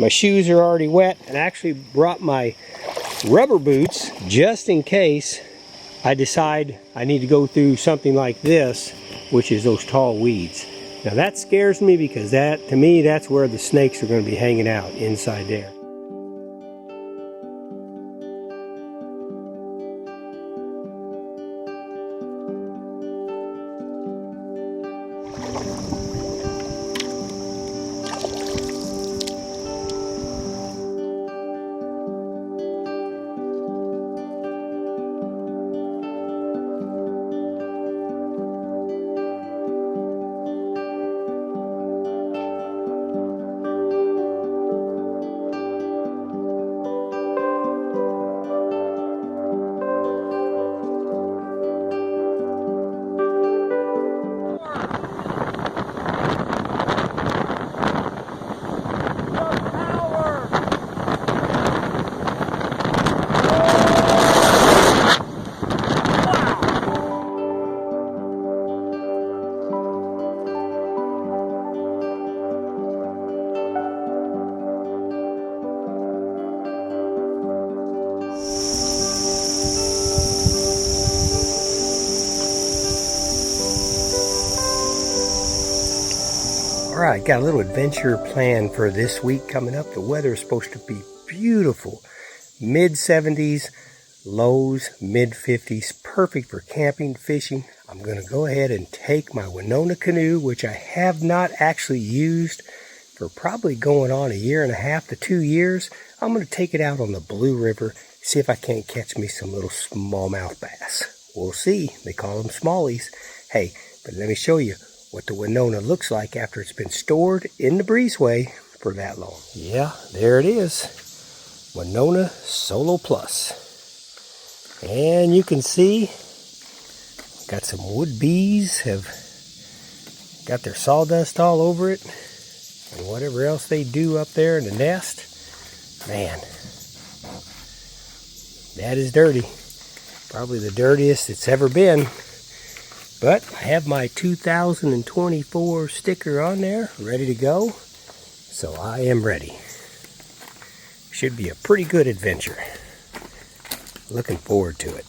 My shoes are already wet, and I actually brought my rubber boots just in case I decide I need to go through something like this, which is those tall weeds. Now that scares me because to me, that's where the snakes are going to be hanging out, inside there. Alright, got a little adventure planned for this week coming up. The weather is supposed to be beautiful. Mid 70s, lows, mid 50s. Perfect for camping, fishing. I'm going to go ahead and take my Wenonah canoe, which I have not actually used for probably going on 1.5 to 2 years. I'm going to take it out on the Blue River, see if I can't catch me some little smallmouth bass. We'll see. They call them smallies. Hey, but let me show you what the Wenonah looks like after it's been stored in the breezeway for that long. Yeah, there it is. Wenonah Solo Plus. And you can see, got some wood bees, have got their sawdust all over it, and whatever else they do up there in the nest. Man, that is dirty. Probably the dirtiest it's ever been. But I have my 2024 sticker on there, ready to go. So I am ready. Should be a pretty good adventure. Looking forward to it.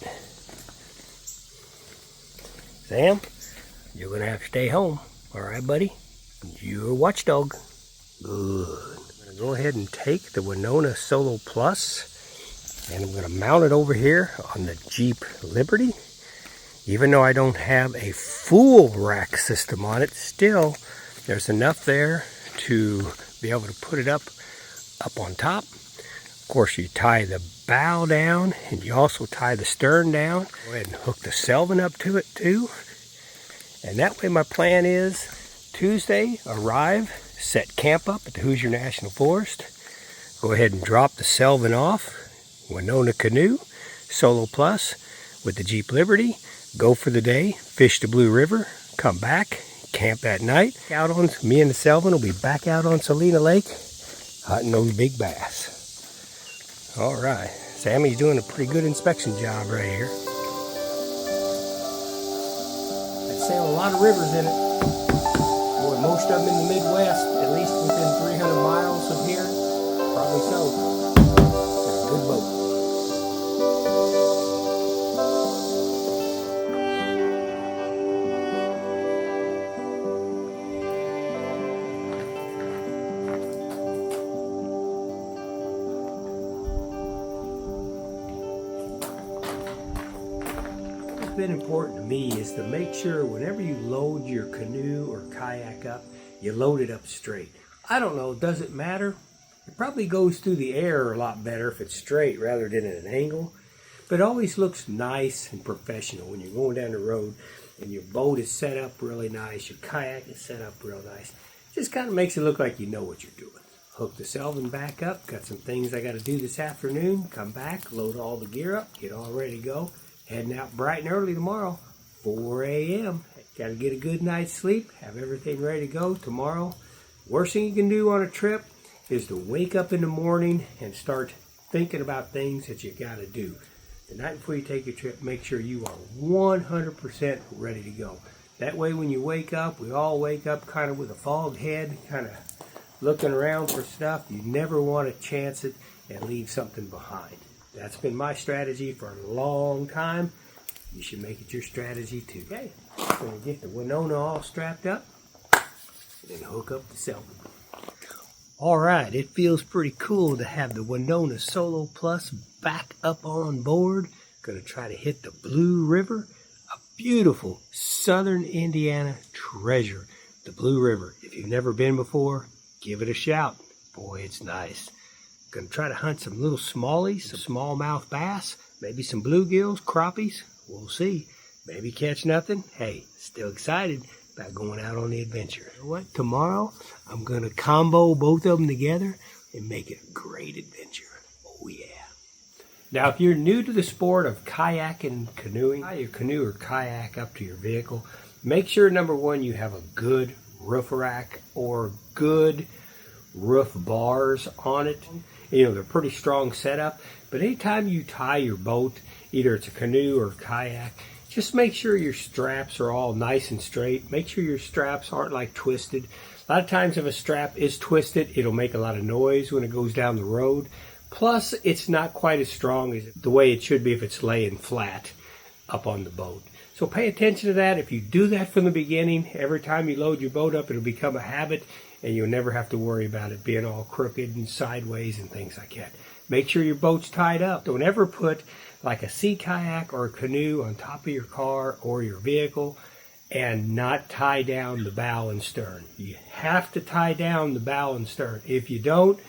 Sam, you're going to have to stay home. All right, buddy? You're a watchdog. Good. I'm going to go ahead and take the Wenonah Solo Plus, and I'm going to mount it over here on the Jeep Liberty. Even though I don't have a full rack system on it, still there's enough there to be able to put it up on top. Of course, you tie the bow down and you also tie the stern down. Go ahead and hook the selvin up to it too. And that way my plan is Tuesday, arrive, set camp up at the Hoosier National Forest. Go ahead and drop the selvin off, Wenonah canoe, Solo Plus with the Jeep Liberty. Go for the day, fish the Blue River, come back, camp at night. Out on me and the selvin will be back out on Salina Lake, hunting those big bass. All right, Sammy's doing a pretty good inspection job right here. They sail a lot of rivers in it. Boy, most of them in the Midwest, at least within 300 miles of here, probably so. It's a good boat. What's been important to me is to make sure whenever you load your canoe or kayak up, you load it up straight. I don't know, does it matter? It probably goes through the air a lot better if it's straight rather than at an angle. But it always looks nice and professional when you're going down the road and your boat is set up really nice, your kayak is set up real nice. It just kind of makes it look like you know what you're doing. Hook the selvin back up, got some things I got to do this afternoon, come back, load all the gear up, get all ready to go. Heading out bright and early tomorrow, 4 a.m. Got to get a good night's sleep, have everything ready to go tomorrow. Worst thing you can do on a trip is to wake up in the morning and start thinking about things that you got to do. The night before you take your trip, make sure you are 100% ready to go. That way when you wake up, we all wake up kind of with a fogged head, kind of looking around for stuff, you never want to chance it and leave something behind. That's been my strategy for a long time. You should make it your strategy too. Okay, I'm going to get the Winona all strapped up and hook up the Selvin. Alright, it feels pretty cool to have the Winona Solo Plus back up on board. Going to try to hit the Blue River, a beautiful southern Indiana treasure. The Blue River. If you've never been before, give it a shout. Boy, it's nice. Going to try to hunt some little smallies, some smallmouth bass, maybe some bluegills, crappies. We'll see. Maybe catch nothing. Hey, still excited about going out on the adventure. You know what? Tomorrow, I'm going to combo both of them together and make it a great adventure. Oh, yeah. Now, if you're new to the sport of kayak and canoeing, tie your canoe or kayak up to your vehicle. Make sure, number one, you have a good roof rack or good roof bars on it. You know, they're pretty strong setup. But anytime you tie your boat, either it's a canoe or kayak, just make sure your straps are all nice and straight. Make sure your straps aren't like twisted. A lot of times if a strap is twisted, it'll make a lot of noise when it goes down the road. Plus, it's not quite as strong as the way it should be if it's laying flat up on the boat. So pay attention to that. If you do that from the beginning, every time you load your boat up, it'll become a habit and you'll never have to worry about it being all crooked and sideways and things like that. Make sure your boat's tied up. Don't ever put like a sea kayak or a canoe on top of your car or your vehicle and not tie down the bow and stern. You have to tie down the bow and stern. If you don't,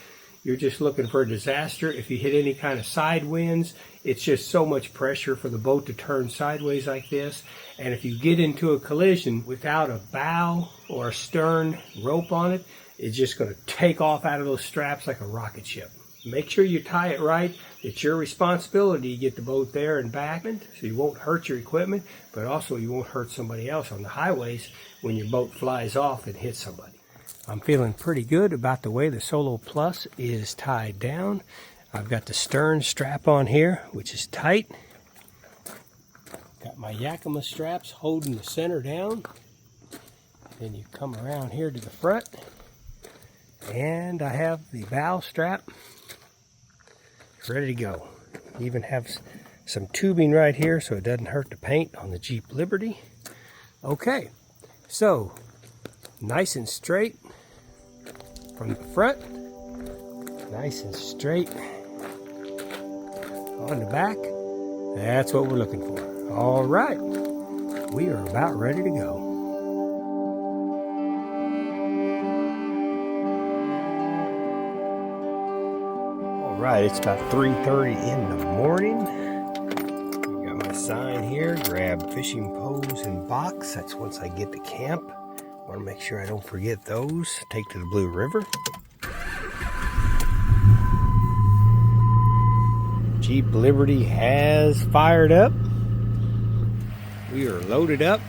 you're just looking for a disaster. If you hit any kind of side winds, it's just so much pressure for the boat to turn sideways like this. And if you get into a collision without a bow or a stern rope on it, it's just going to take off out of those straps like a rocket ship. Make sure you tie it right. It's your responsibility to get the boat there and back, so you won't hurt your equipment, but also you won't hurt somebody else on the highways when your boat flies off and hits somebody. I'm feeling pretty good about the way the Solo Plus is tied down. I've got the stern strap on here, which is tight. Got my Yakima straps holding the center down. Then you come around here to the front. And I have the bow strap ready to go. Even have some tubing right here so it doesn't hurt the paint on the Jeep Liberty. Okay, so nice and straight from the front, nice and straight on the back. That's what we're looking for. All right, we are about ready to go. All right, it's about 3:30 in the morning. Got my sign here, grab fishing poles and box. That's once I get to camp. Want to make sure I don't forget those. Take to the Blue River. Jeep Liberty has fired up. We are loaded up.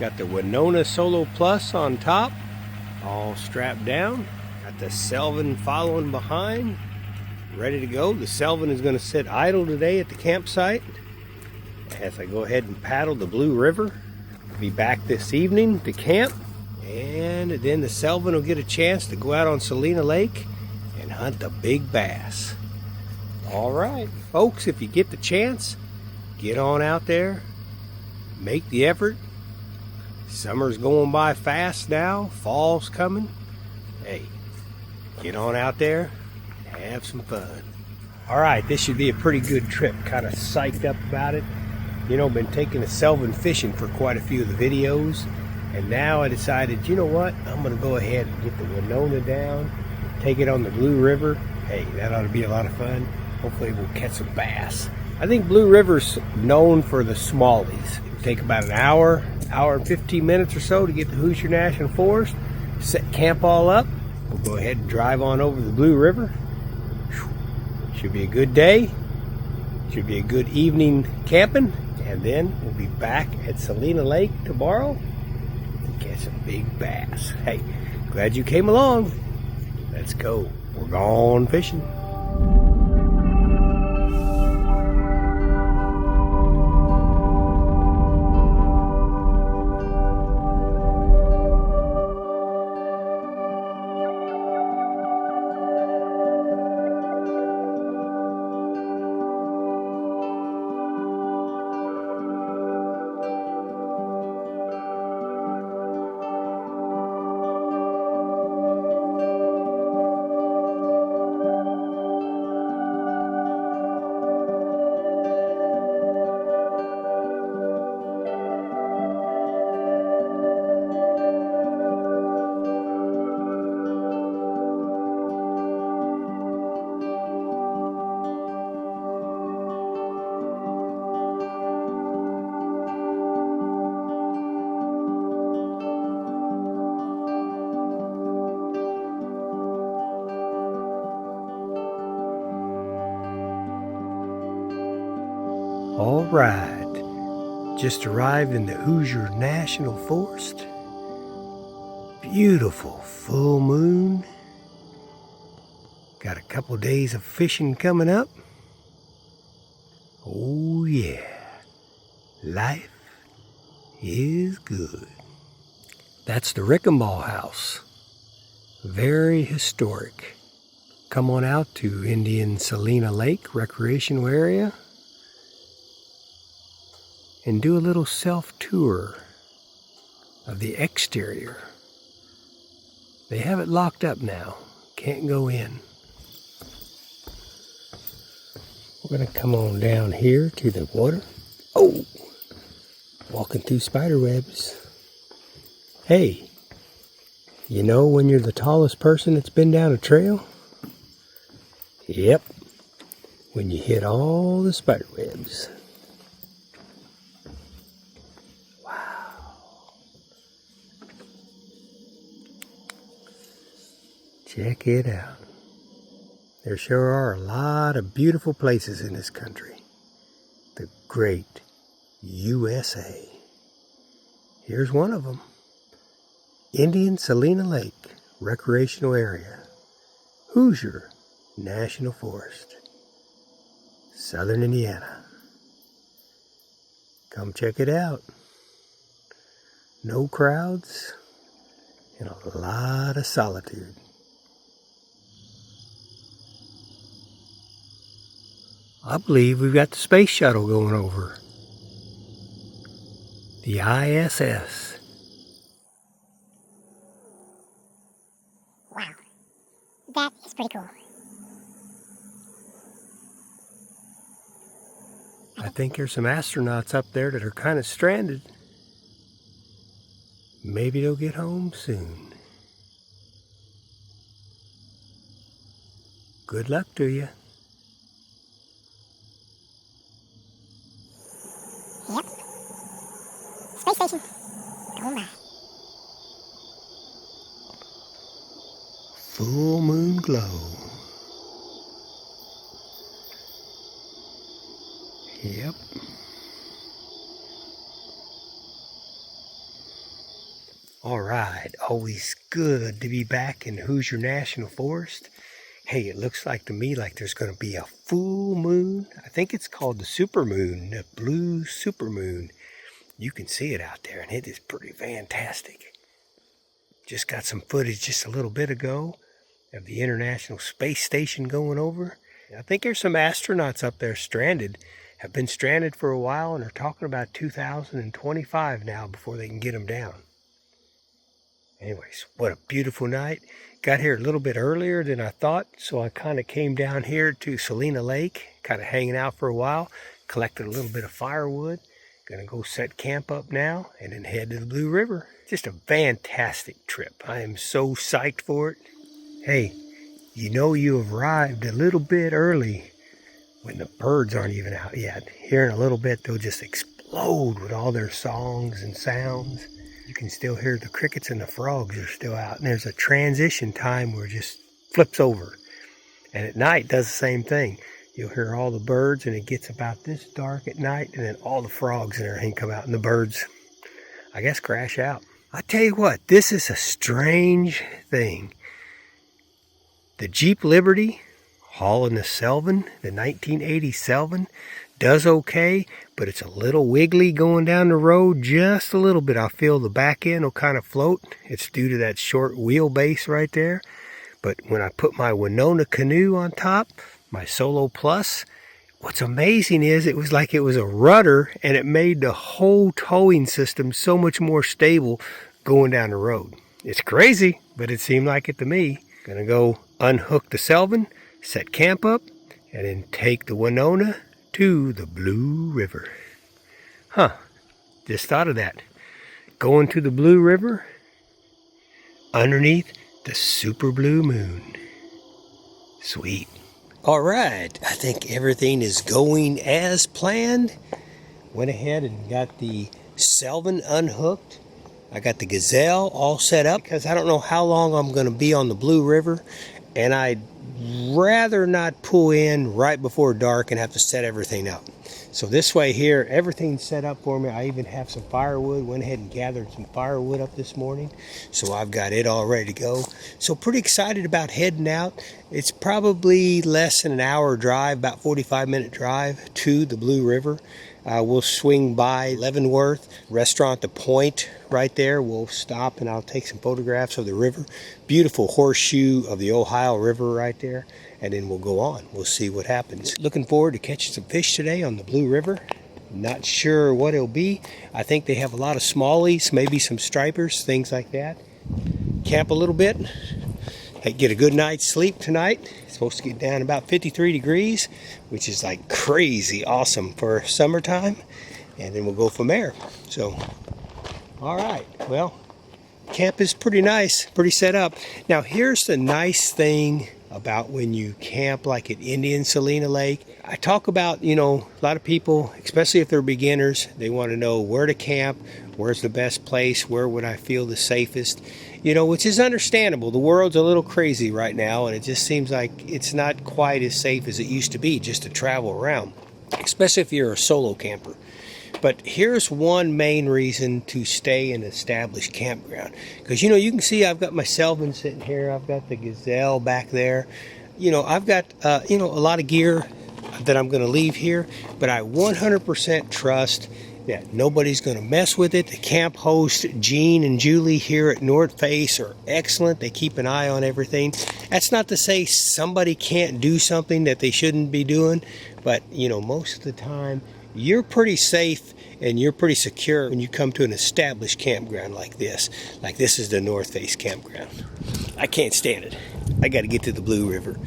Got the Winona Solo Plus on top, all strapped down. Got the Selvin following behind, ready to go. The Selvin is going to sit idle today at the campsite as I go ahead and paddle the Blue River. Be back this evening to camp. And then the Selvin will get a chance to go out on Salina Lake and hunt the big bass. All right, folks, if you get the chance, get on out there, make the effort. Summer's going by fast now, fall's coming. Hey, get on out there and have some fun. All right, this should be a pretty good trip. Kind of psyched up about it. You know, been taking the Selvin fishing for quite a few of the videos. And now I decided, you know what? I'm going to go ahead and get the Winona down, take it on the Blue River. Hey, that ought to be a lot of fun. Hopefully we'll catch some bass. I think Blue River's known for the smallies. It'll take about an hour and 15 minutes or so to get to Hoosier National Forest, set camp all up. We'll go ahead and drive on over the Blue River. Should be a good day. Should be a good evening camping. And then we'll be back at Salina Lake tomorrow. Catch some big bass. Hey, glad you came along. Let's go. We're gone fishing. All right, just arrived in the Hoosier National Forest. Beautiful full moon. Got a couple days of fishing coming up. Oh yeah, life is good. That's the Rickenbaugh House. Very historic. Come on out to Indian Salina Lake recreational area and do a little self-tour of the exterior. They have it locked up now. Can't go in. We're going to come on down here to the water. Oh! Walking through spider webs. Hey, you know when you're the tallest person that's been down a trail? Yep, when you hit all the spider webs. Wow. Check it out. There sure are a lot of beautiful places in this country. The great USA. Here's one of them. Indian Salina Lake recreational area. Hoosier National Forest, Southern Indiana. Come check it out. No crowds and a lot of solitude. I believe we've got the space shuttle going over. The ISS. Wow, that is pretty cool. I think there's some astronauts up there that are kind of stranded. Maybe they'll get home soon. Good luck to you. Yep. Space station. Going by. Full moon glow. Yep. All right, always good to be back in Hoosier National Forest. Hey, it looks like to me like there's going to be a full moon. I think it's called the supermoon, the blue supermoon. You can see it out there, and it is pretty fantastic. Just got some footage just a little bit ago of the International Space Station going over. I think there's some astronauts up there stranded. Have been stranded for a while and are talking about 2025 now before they can get them down. Anyways, what a beautiful night. Got here a little bit earlier than I thought, so I kind of came down here to Salina Lake, kind of hanging out for a while, collected a little bit of firewood. Gonna go set camp up now and then head to the Blue River. Just a fantastic trip. I am so psyched for it. Hey, you know you have arrived a little bit early when the birds aren't even out yet. Here in a little bit, they'll just explode with all their songs and sounds. You can still hear the crickets and the frogs are still out. And there's a transition time where it just flips over. And at night, does the same thing. You'll hear all the birds, and it gets about this dark at night, and then all the frogs and everything come out, and the birds, I guess, crash out. I tell you what, this is a strange thing. The Jeep Liberty hauling the Selvin, the 1980 Selvin, does okay, but it's a little wiggly going down the road just a little bit. I feel the back end will kind of float. It's due to that short wheelbase right there. But when I put my Winona canoe on top, my Solo Plus, what's amazing is it was like it was a rudder, and it made the whole towing system so much more stable going down the road. It's crazy, but it seemed like it to me. Gonna go unhook the Selvin, set camp up, and then take the Winona to the Blue River. Just thought of that. Going to the Blue River underneath the super blue moon. Sweet. All right, I think everything is going as planned. Went ahead and got the Selvin unhooked. I got the Gazelle all set up because I don't know how long I'm going to be on the Blue River. and I'd rather not pull in right before dark and have to set everything up. So this way here, everything's set up for me. I even have some firewood. Went ahead and gathered some firewood up this morning. So I've got it all ready to go. So pretty excited about heading out. It's probably less than an hour drive, about 45-minute drive to the Blue River. We'll swing by Leavenworth restaurant, The Point, right there. We'll stop and I'll take some photographs of the river. Beautiful horseshoe of the Ohio River right there. And then we'll go on. We'll see what happens. Looking forward to catching some fish today on the Blue River. Not sure what it'll be. I think they have a lot of smallies, maybe some stripers, things like that. Camp a little bit. Get a good night's sleep tonight. It's supposed to get down about 53 degrees, which is like crazy awesome for summertime. And then we'll go from there. So, all right. Well, camp is pretty nice, pretty set up. Now, here's the nice thing about when you camp like at Indian Salina Lake. I talk about, a lot of people, especially if they're beginners, they want to know where to camp, where's the best place, where would I feel the safest, which is understandable. The world's a little crazy right now, and it just seems like it's not quite as safe as it used to be just to travel around, especially if you're a solo camper. But here's one main reason to stay in an established campground. Because, you can see I've got my Selvin sitting here. I've got the Gazelle back there. I've got, a lot of gear that I'm going to leave here. But I 100% trust that nobody's going to mess with it. The camp host, Gene and Julie here at North Face, are excellent. They keep an eye on everything. That's not to say somebody can't do something that they shouldn't be doing. But, most of the time, you're pretty safe and you're pretty secure when you come to an established campground like this. Like this is the North Face campground. I can't stand it. I got to get to the Blue River.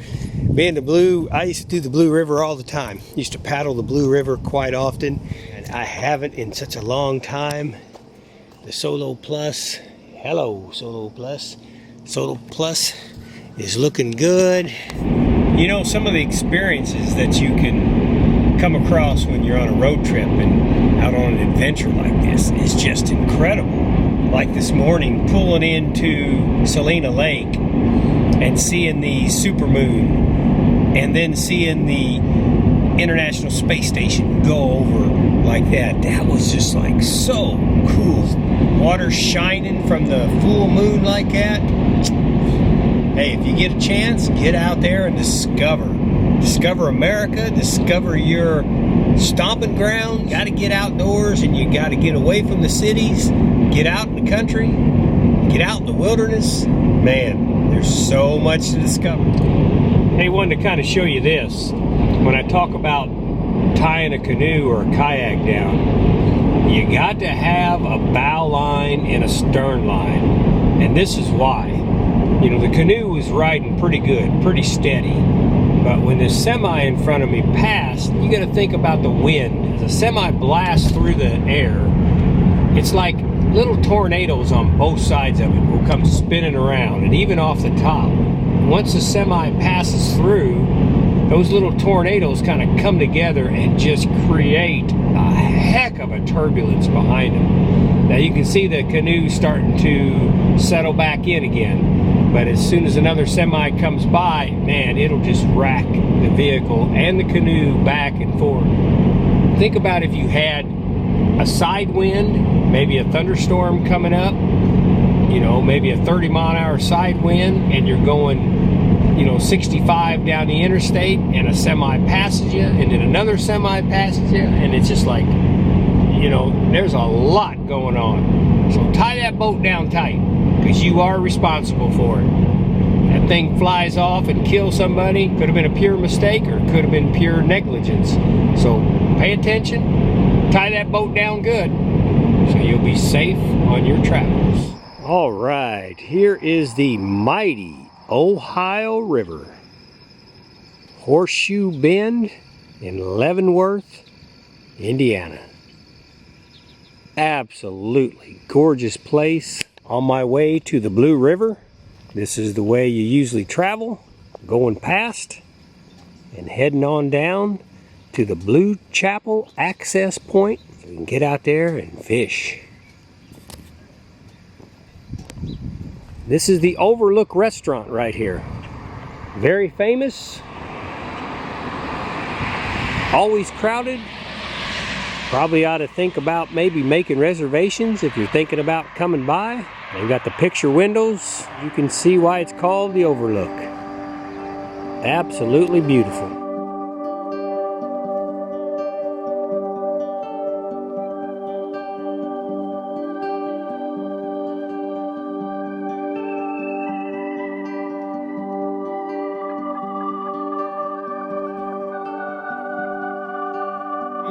I used to do the Blue River all the time. Used to paddle the Blue River quite often. And I haven't in such a long time. The Solo Plus. Hello, Solo Plus. Solo Plus is looking good. Some of the experiences that you can come across when you're on a road trip and out on an adventure like this is just incredible. Like this morning, pulling into Salina Lake and seeing the supermoon and then seeing the International Space Station go over like that. That was just like so cool. Water shining from the full moon like that. Hey, if you get a chance, get out there and discover America, discover your stomping ground. Got to get outdoors and you got to get away from the cities, get out in the country, get out in the wilderness. Man, there's so much to discover. Hey, wanted to kind of show you this. When I talk about tying a canoe or a kayak down, you got to have a bow line and a stern line. And this is why. The canoe was riding pretty good, pretty steady. But when this semi in front of me passed, you got to think about the wind. As the semi blasts through the air, it's like little tornadoes on both sides of it will come spinning around, and even off the top. Once the semi passes through, those little tornadoes kind of come together and just create a heck of a turbulence behind them. Now you can see the canoe starting to settle back in again. But as soon as another semi comes by, man, it'll just rack the vehicle and the canoe back and forth. Think about if you had a side wind, maybe a thunderstorm coming up, maybe a 30-mile-an-hour side wind, and you're going, 65 down the interstate, and a semi passes you, and then another semi passes you, and it's just like, there's a lot going on. So tie that boat down tight, because you are responsible for it. That thing flies off and kills somebody. Could have been a pure mistake or could have been pure negligence. So pay attention, tie that boat down good, so you'll be safe on your travels. All right, here is the mighty Ohio River. Horseshoe Bend in Leavenworth, Indiana. Absolutely gorgeous place. On my way to the Blue River. This is the way you usually travel, going past and heading on down to the Blue Chapel access point so you can get out there and fish. This is the Overlook restaurant right here. Very famous. Always crowded. Probably ought to think about maybe making reservations if you're thinking about coming by. They've got the picture windows. You can see why it's called the Overlook. Absolutely beautiful.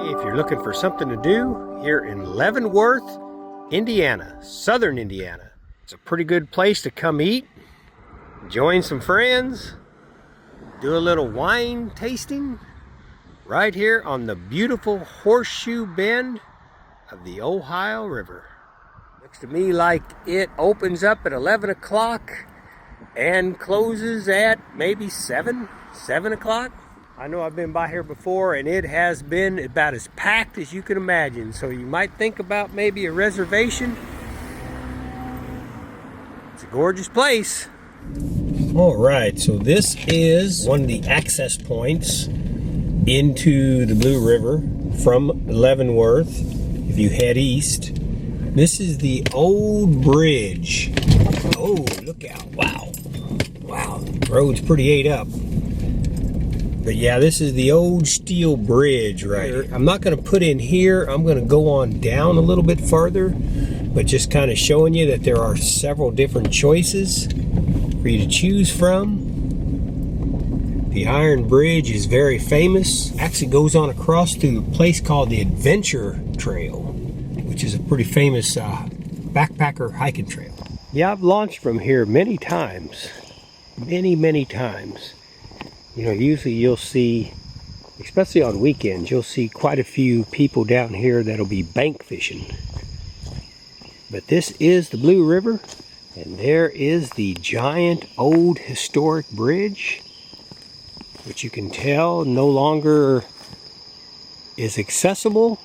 If you're looking for something to do here in Leavenworth, Indiana, southern Indiana, it's a pretty good place to come eat, join some friends, do a little wine tasting right here on the beautiful horseshoe bend of the Ohio River. Looks to me like it opens up at 11 o'clock and closes at maybe 7 o'clock. I know I've been by here before and it has been about as packed as you can imagine. So you might think about maybe a reservation. It's a gorgeous place. All right, so this is one of the access points into the Blue River from Leavenworth. If you head east, this is the old bridge. Oh, look out, wow. Wow, the road's pretty ate up. But yeah, this is the old steel bridge right here. I'm not going to put in here. I'm going to go on down a little bit farther, but just kind of showing you that there are several different choices for you to choose from. The Iron Bridge is very famous. Actually goes on across to a place called the Adventure Trail, which is a pretty famous backpacker hiking trail. Yeah, I've launched from here many times. Many times. You know, usually you'll see, especially on weekends, you'll see quite a few people down here that'll be bank fishing. But this is the Blue River, and there is the giant old historic bridge, which you can tell no longer is accessible,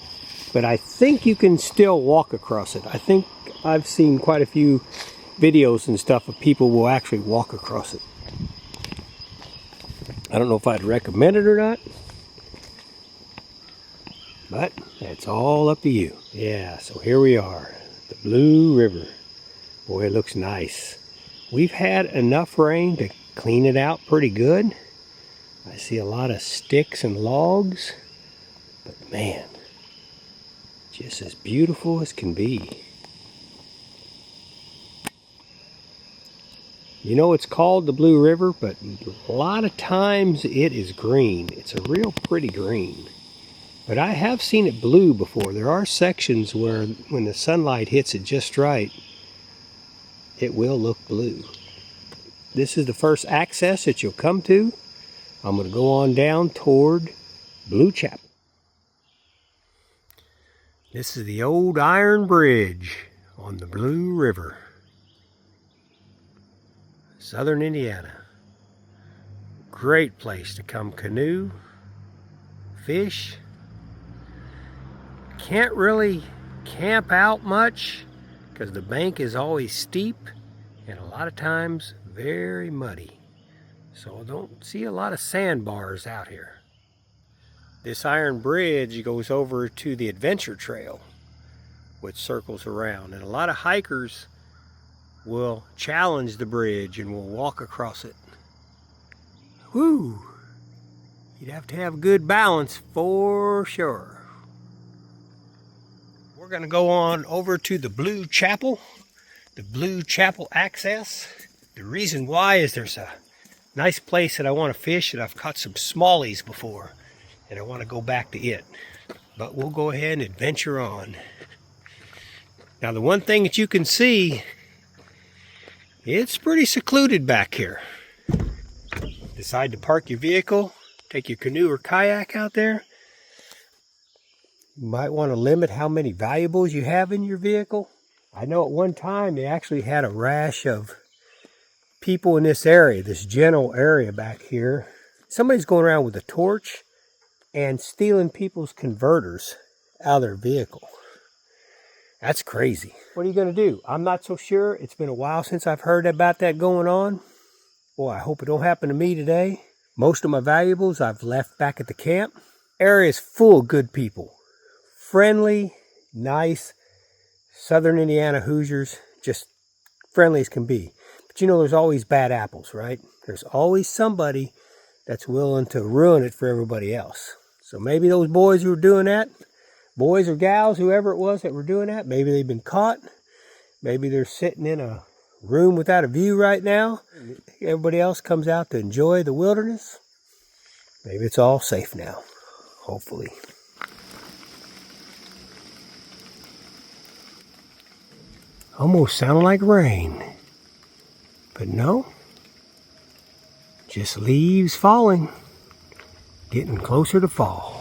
but I think you can still walk across it. I think I've seen quite a few videos and stuff of people will actually walk across it. I don't know if I'd recommend it or not, but that's all up to you. Yeah, so here we are, the Blue River. Boy, it looks nice. We've had enough rain to clean it out pretty good. I see a lot of sticks and logs, but man, just as beautiful as can be. You know, it's called the Blue River, but a lot of times it is green. It's a real pretty green. But I have seen it blue before. There are sections where when the sunlight hits it just right, it will look blue. This is the first access that you'll come to. I'm going to go on down toward Blue Chapel. This is the old iron bridge on the Blue River. Southern Indiana. Great place to come canoe, fish. Can't really camp out much because the bank is always steep and a lot of times very muddy. So I don't see a lot of sandbars out here. This iron bridge goes over to the Adventure Trail, which circles around, and a lot of hikers will challenge the bridge and will walk across it. Woo! You'd have to have good balance for sure. We're going to go on over to the Blue Chapel, the Blue Chapel access. The reason why is there's a nice place that I want to fish, and I've caught some smallies before, and I want to go back to it. But we'll go ahead and adventure on. Now the one thing that you can see, it's pretty secluded back here. Decide to park your vehicle, take your canoe or kayak out there. You might want to limit how many valuables you have in your vehicle. I know at one time they actually had a rash of people in this area, this general area back here. Somebody's going around with a torch and stealing people's converters out of their vehicle. That's crazy. What are you going to do? I'm not so sure. It's been a while since I've heard about that going on. Boy, I hope it don't happen to me today. Most of my valuables I've left back at the camp. Area is full of good people. Friendly, nice, Southern Indiana Hoosiers, just friendly as can be. But you know, there's always bad apples, right? There's always somebody that's willing to ruin it for everybody else. So maybe those boys who were doing that, boys or gals, whoever it was that were doing that, maybe they've been caught. Maybe they're sitting in a room without a view right now. Everybody else comes out to enjoy the wilderness. Maybe it's all safe now, hopefully. Almost sounded like rain, but no, just leaves falling, getting closer to fall.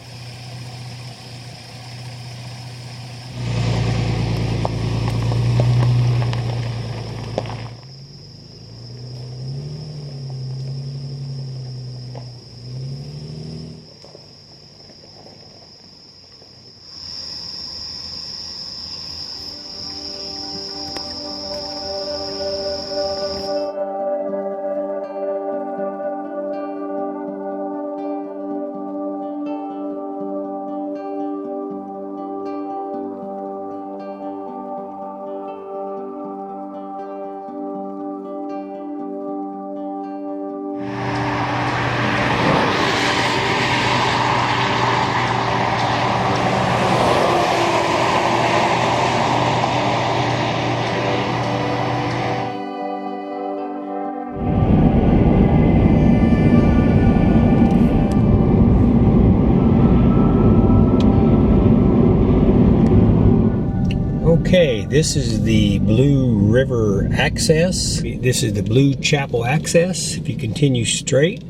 Okay, this is the Blue River access. This is the Blue Chapel access. If you continue straight,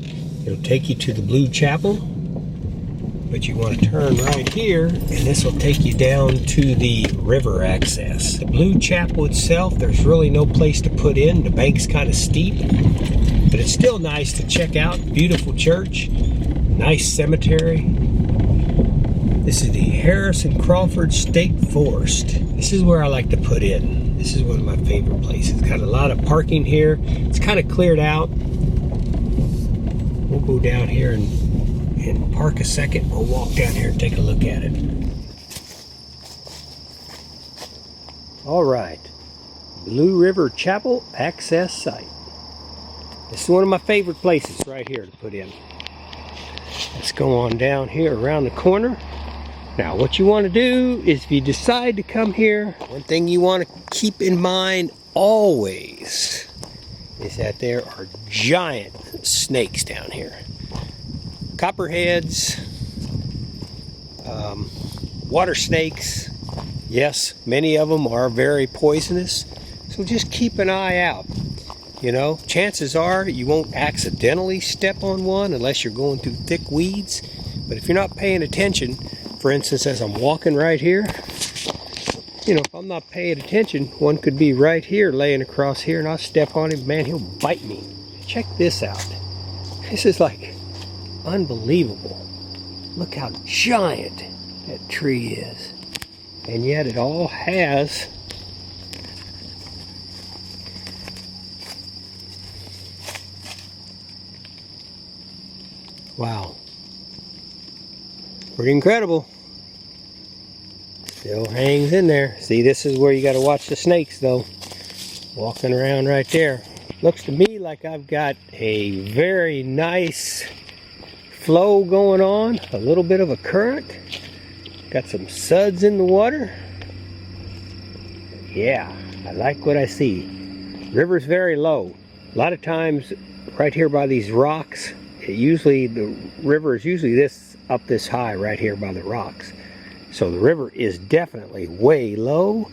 it'll take you to the Blue Chapel. But you want to turn right here, and this will take you down to the river access. The Blue Chapel itself, there's really no place to put in. The bank's kind of steep, but it's still nice to check out. Beautiful church, nice cemetery. This is the Harrison Crawford State Forest. This is where I like to put in. This is one of my favorite places. It's got a lot of parking here. It's kind of cleared out. We'll go down here and park a second. We'll walk down here and take a look at it. All right, Blue River Chapel access site. This is one of my favorite places right here to put in. Let's go on down here around the corner. Now, what you want to do is if you decide to come here, one thing you want to keep in mind always is that there are giant snakes down here. Copperheads, water snakes. Yes, many of them are very poisonous, so just keep an eye out. You know, chances are you won't accidentally step on one unless you're going through thick weeds. But if you're not paying attention, for instance, as I'm walking right here, you know, if I'm not paying attention, one could be right here laying across here and I'll step on him. Man, he'll bite me. Check this out. This is like unbelievable. Look how giant that tree is. And yet it all has wow. Pretty incredible. Still hangs in there. See, this is where you got to watch the snakes though. Walking around right there. Looks to me like I've got a very nice flow going on. A little bit of a current. Got some suds in the water. Yeah, I like what I see. River's very low. A lot of times right here by these rocks, the river is usually up this high right here by the rocks. So the river is definitely way low,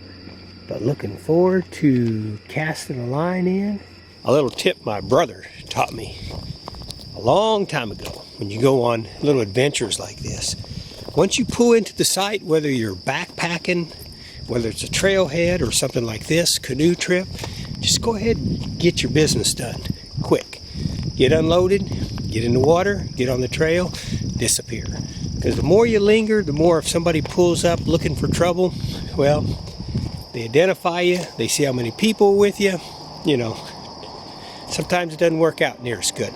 but looking forward to casting a line in. A little tip my brother taught me a long time ago when you go on little adventures like this. Once you pull into the site, whether you're backpacking, whether it's a trailhead or something like this, canoe trip, just go ahead and get your business done quick. Get unloaded, get in the water, get on the trail, disappear. Because the more you linger, the more if somebody pulls up looking for trouble, well, they identify you, they see how many people are with you, you know, sometimes it doesn't work out near as good.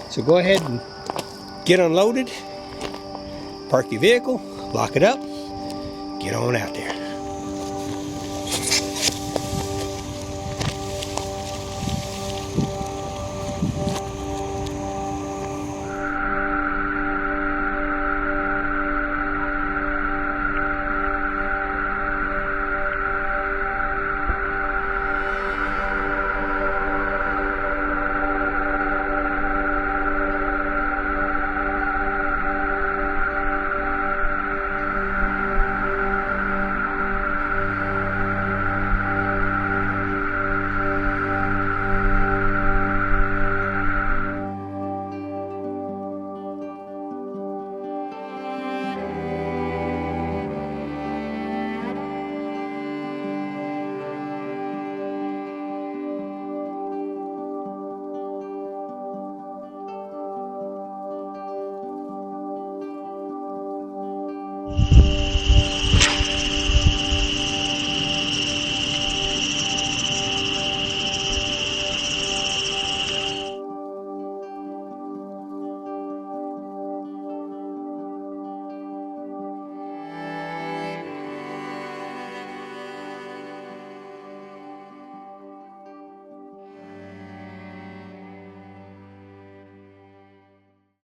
So go ahead and get unloaded, park your vehicle, lock it up, get on out there.